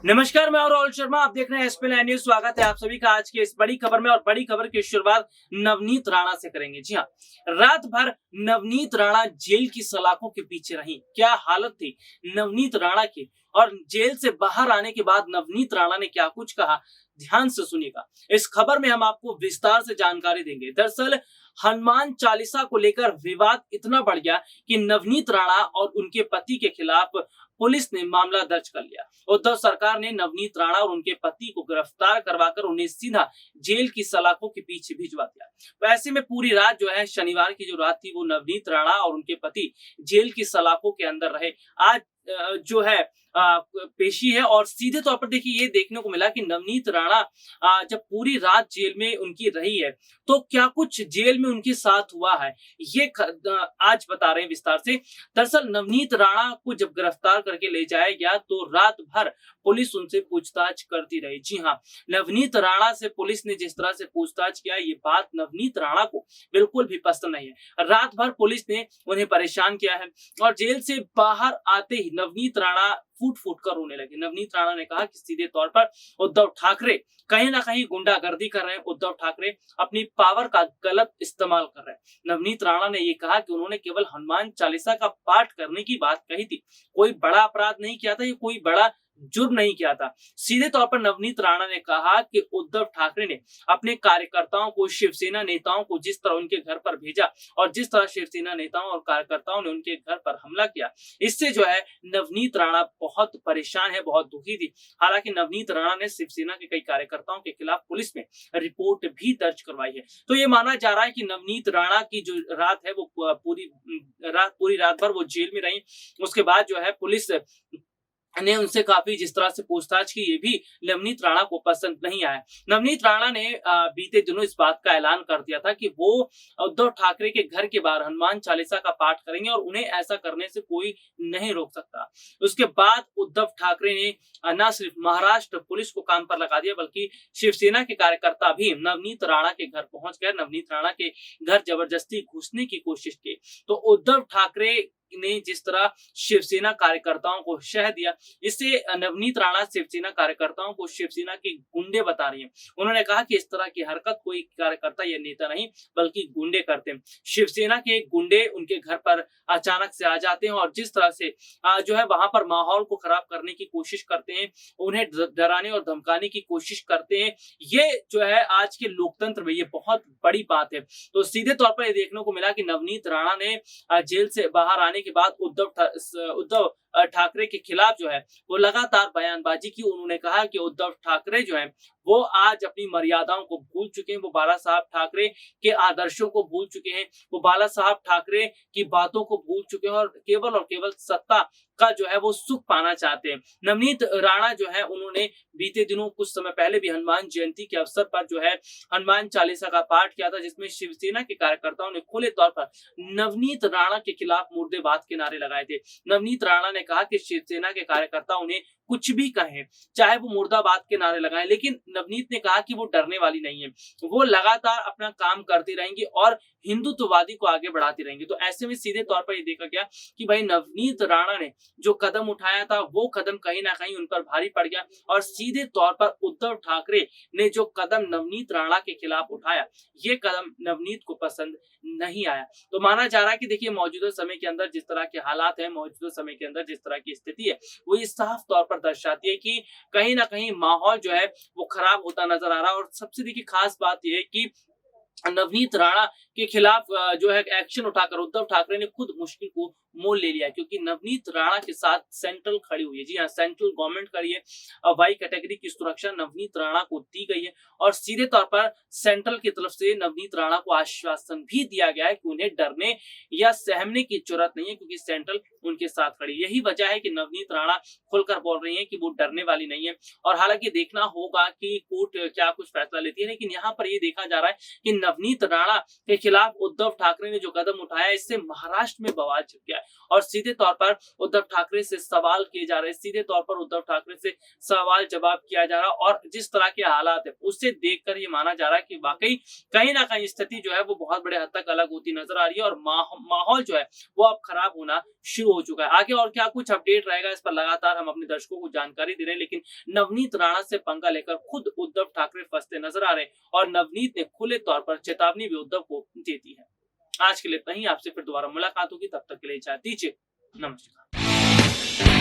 नमस्कार, मैं हूं राहुल शर्मा। आप देख रहे हैं एसपी लाइव न्यूज। स्वागत है आप सभी का आज की इस बड़ी खबर में। और बड़ी खबर की शुरुआत नवनीत राणा से करेंगे। जी हाँ, रात भर नवनीत राणा जेल की सलाखों के पीछे रही। क्या हालत थी नवनीत राणा की, और जेल से बाहर आने के बाद नवनीत राणा ने क्या कुछ कहा, ध्यान से सुनिएगा। इस खबर में हम आपको विस्तार से जानकारी देंगे। दरअसल हनुमान चालीसा को लेकर विवाद इतना बढ़ गया कि नवनीत राणा और उनके पति के खिलाफ पुलिस ने मामला दर्ज कर लिया। उद्धव सरकार ने नवनीत राणा और उनके पति को गिरफ्तार करवाकर उन्हें सीधा जेल की सलाखों के पीछे भिजवा दिया। तो ऐसे में पूरी रात जो है, शनिवार की जो रात थी, वो नवनीत राणा और उनके पति जेल की सलाखों के अंदर रहे। आज जो है पेशी है, और सीधे तौर पर देखिए ये देखने को मिला कि नवनीत राणा जब पूरी रात जेल में उनकी रही है, तो क्या कुछ जेल में उनके साथ हुआ है, ये आज बता रहे हैं विस्तार से। दरअसल नवनीत राणा को जब गिरफ्तार करके ले जाया गया, तो रात भर पुलिस उनसे पूछताछ करती रही। जी हाँ, नवनीत राणा से पुलिस ने जिस तरह से पूछताछ किया, ये बात नवनीत राणा को बिल्कुल भी पसंद नहीं है। रात भर पुलिस ने उन्हें परेशान किया है, और जेल से बाहर आते ही नवनीत राणा फूट फूट कर रोने लगे। नवनीत राणा ने कहा कि सीधे तौर पर उद्धव ठाकरे कहीं ना कहीं गुंडागर्दी कर रहे हैं। उद्धव ठाकरे अपनी पावर का गलत इस्तेमाल कर रहे हैं। नवनीत राणा ने ये कहा कि उन्होंने केवल हनुमान चालीसा का पाठ करने की बात कही थी, कोई बड़ा अपराध नहीं किया था, ये कोई बड़ा जुर्म नहीं किया था। सीधे तौर पर नवनीत राणा ने कहा कि उद्धव ठाकरे ने अपने कार्यकर्ताओं को, शिवसेना नेताओं को जिस तरह उनके घर पर भेजा, और जिस तरह शिवसेना नेताओं और कार्यकर्ताओं ने उनके घर पर हमला किया, इससे जो है नवनीत राणा बहुत परेशान है, बहुत दुखी थी। हालांकि नवनीत राणा ने शिवसेना के कई कार्यकर्ताओं के खिलाफ पुलिस में रिपोर्ट भी दर्ज करवाई है। तो ये माना जा रहा है कि नवनीत राणा की जो रात है, वो पूरी रात भर वो जेल में रही। उसके बाद जो है पुलिस ने उनसे काफी जिस तरह से पूछताछ की, ये भी नवनीत राणा को पसंद नहीं आया। नवनीत राणा ने बीते दिनों इस बात का ऐलान कर दिया था कि वो उद्धव ठाकरे के घर के बाहर हनुमान चालीसा का पाठ करेंगे, और उन्हें ऐसा करने से कोई नहीं रोक सकता। उसके बाद उद्धव ठाकरे ने न सिर्फ महाराष्ट्र पुलिस को काम पर लगा दिया, बल्कि शिवसेना के कार्यकर्ता भी नवनीत राणा के घर पहुंच गए, नवनीत राणा के घर जबरदस्ती घुसने की कोशिश की। तो उद्धव ठाकरे ने जिस तरह शिवसेना कार्यकर्ताओं को शह दिया, इससे नवनीत राणा शिवसेना कार्यकर्ताओं को शिवसेना के गुंडे बता रही है। उन्होंने कहा कि इस तरह की हरकत कोई कार्यकर्ता या नेता नहीं, बल्कि गुंडे करते हैं। शिवसेना के गुंडे उनके घर पर अचानक से आ जाते हैं, और जिस तरह से जो है वहां पर माहौल को खराब करने की कोशिश करते हैं, उन्हें डराने और धमकाने की कोशिश करते हैं। ये जो है आज के लोकतंत्र में ये बहुत बड़ी बात है। तो सीधे तौर पर ये देखने को मिला कि नवनीत राणा ने जेल से बाहर आने के बाद उद्धव ठाकरे के खिलाफ जो है वो लगातार बयानबाजी की। उन्होंने कहा कि उद्धव ठाकरे जो है वो आज अपनी मर्यादाओं को भूल चुके हैं, वो बाला साहब ठाकरे के आदर्शों को भूल चुके हैं, वो बाला साहब ठाकरे की बातों को भूल चुके हैं, और केवल सत्ता का जो है वो सुख पाना चाहते हैं। नवनीत राणा जो है, उन्होंने बीते दिनों कुछ समय पहले भी हनुमान जयंती के अवसर पर जो है हनुमान चालीसा का पाठ किया था, जिसमें शिवसेना के कार्यकर्ताओं ने खुले तौर पर नवनीत राणा के खिलाफ मुर्देबाद के नारे लगाए थे। नवनीत राणा ने कहा कि शिवसेना के कार्यकर्ता उन्हें कुछ भी कहें, चाहे वो मुर्दाबाद के नारे लगाएं, लेकिन नवनीत ने कहा कि वो डरने वाली नहीं है, वो लगातार अपना काम करती रहेंगी और हिंदुत्ववादी को आगे बढ़ाती रहेंगी। तो ऐसे में सीधे तौर पर ये देखा गया कि भाई नवनीत राणा ने जो कदम उठाया था, वो कदम कहीं ना कहीं उन पर भारी पड़ गया, और सीधे तौर पर उद्धव ठाकरे ने जो कदम नवनीत राणा के खिलाफ उठाया, ये कदम नवनीत को पसंद नहीं आया। तो माना जा रहा है कि देखिए मौजूदा समय के अंदर जिस तरह के हालात है, मौजूदा समय के अंदर जिस तरह की स्थिति है, वो ये साफ तौर पर दर्शाती है कि कहीं ना कहीं माहौल जो है वो खराब होता नजर आ रहा है। और सबसे देखिए खास बात यह है कि नवनीत राणा के खिलाफ जो है एक्शन उठाकर उद्धव ठाकरे ने खुद मुश्किल को मोल ले लिया, क्योंकि नवनीत राणा के साथ सेंट्रल खड़ी हुई है। जी हाँ, सेंट्रल गवर्नमेंट खड़ी है। वाई कैटेगरी की सुरक्षा नवनीत राणा को दी गई है, और सीधे तौर पर सेंट्रल की तरफ से नवनीत राणा को आश्वासन भी दिया गया है कि उन्हें डरने या सहमने की जरूरत नहीं है, क्योंकि सेंट्रल उनके साथ खड़ी। यही वजह है कि नवनीत राणा खुलकर बोल रही है कि वो डरने वाली नहीं है। और हालांकि देखना होगा कि कोर्ट क्या कुछ फैसला लेती है, लेकिन यहाँ पर ये देखा जा रहा है कि नवनीत राणा के खिलाफ उद्धव ठाकरे ने जो कदम उठाया, इससे महाराष्ट्र में बवाल छिड़ गया है, और सीधे तौर पर उद्धव ठाकरे से सवाल किए जा रहे हैं, सीधे तौर पर उद्धव ठाकरे से सवाल जवाब किया जा रहा है। और जिस तरह के हालात है, उससे देखकर ये माना जा रहा है कि वाकई कहीं ना कहीं स्थिति जो है वो बहुत बड़े हद तक अलग होती नजर आ रही है, और माहौल जो है वो अब खराब होना शुरू शुरू हो चुका है। आगे और क्या कुछ अपडेट रहेगा, इस पर लगातार हम अपने दर्शकों को जानकारी दे रहे हैं, लेकिन नवनीत राणा से पंगा लेकर खुद उद्धव ठाकरे फंसते नजर आ रहे हैं और नवनीत ने खुले तौर पर चेतावनी भी उद्धव को दे दी है। आज के लिए इतना ही, आपसे फिर दोबारा मुलाकात होगी, तब तक के लिए इजाजत दीजिए, नमस्कार।